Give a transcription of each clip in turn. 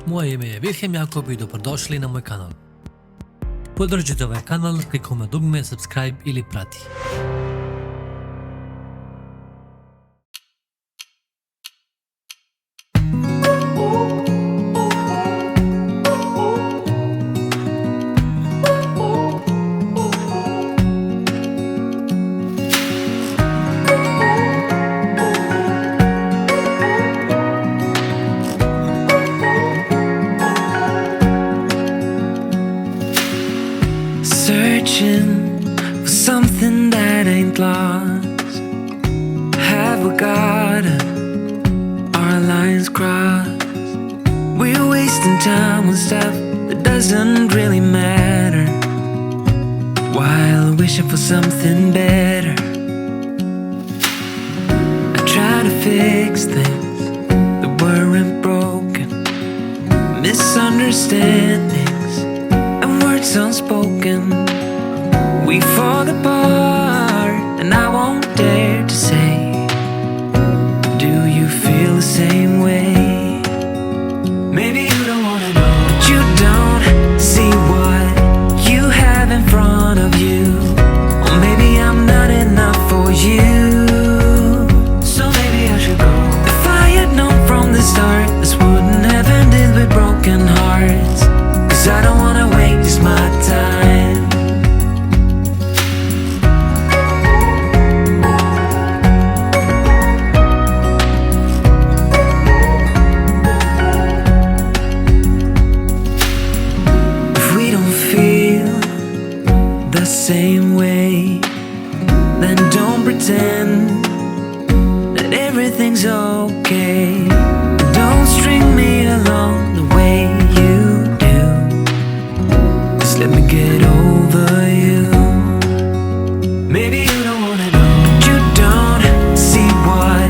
Moje ime je Vilhem Jakob i dobrodošli na moj kanal. Podržite ovaj kanal klikom na dugme subscribe ili prati. Searching for something that ain't lost. Have we got our lines crossed? We're wasting time on stuff that doesn't really matter, while wishing for something better. I try to fix things that weren't broken, misunderstandings and words unspoken. We fall apart and I won't dare to say, do you feel the same way? Maybe you don't wanna know, but you don't see what you have in front of you. Or maybe I'm not enough for you, so maybe I should go. If I had known from the start, this wouldn't have ended with broken hearts. Cause I don't wanna waste my time. If we don't feel the same way, then don't pretend that everything's okay. Don't string me along the way you do. Just let me get over you. Maybe you don't wanna know, you don't see what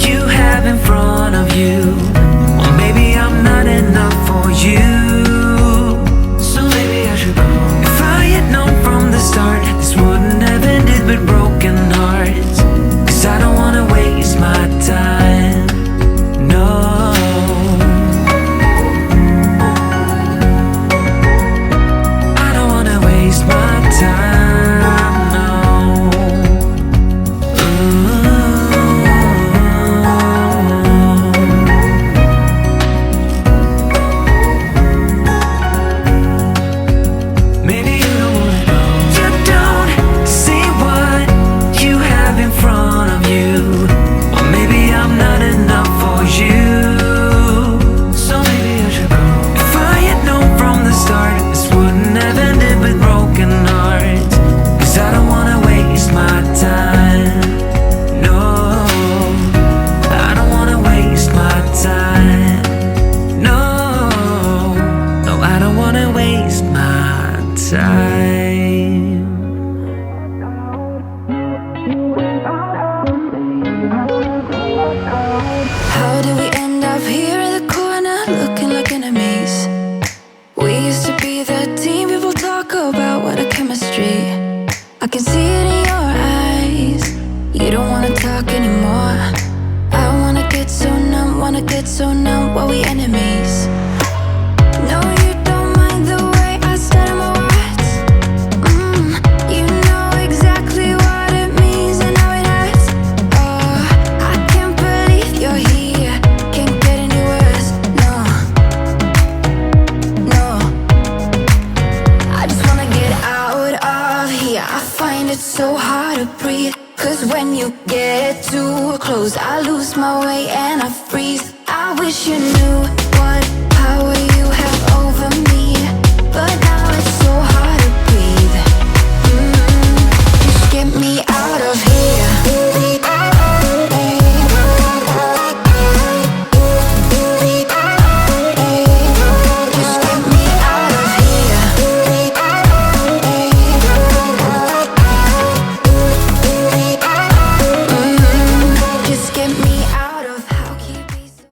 you have in front of you. Or maybe I'm not enough for you, so maybe I should go. If I had known from the start, this wouldn't have ended with broken hearts. Cause I don't wanna waste my time, no. I don't wanna waste my time, no. Maybe you don't wanna know, you don't see what you have in front of you. Or maybe I'm not enough for you, so maybe I should go. If I had known from the start, this wouldn't have ended with broken hearts. Cause I don't wanna waste my time, no. I don't wanna waste my time, no. No, I don't wanna waste my time. How did we end up here in the corner looking like enemies? We used to be the team people talk about, what a chemistry. I can see it in your eyes. You don't wanna talk anymore. I wanna get so numb while we enemies. No, you don't mind the way I stutter my words. You know exactly what it means and how it hurts. Oh, I can't believe you're here. Can't get any worse. No, no. I just wanna get out of here. I find it so hard to breathe. Cause when you get too close, I lose my way and I freeze. I wish you knew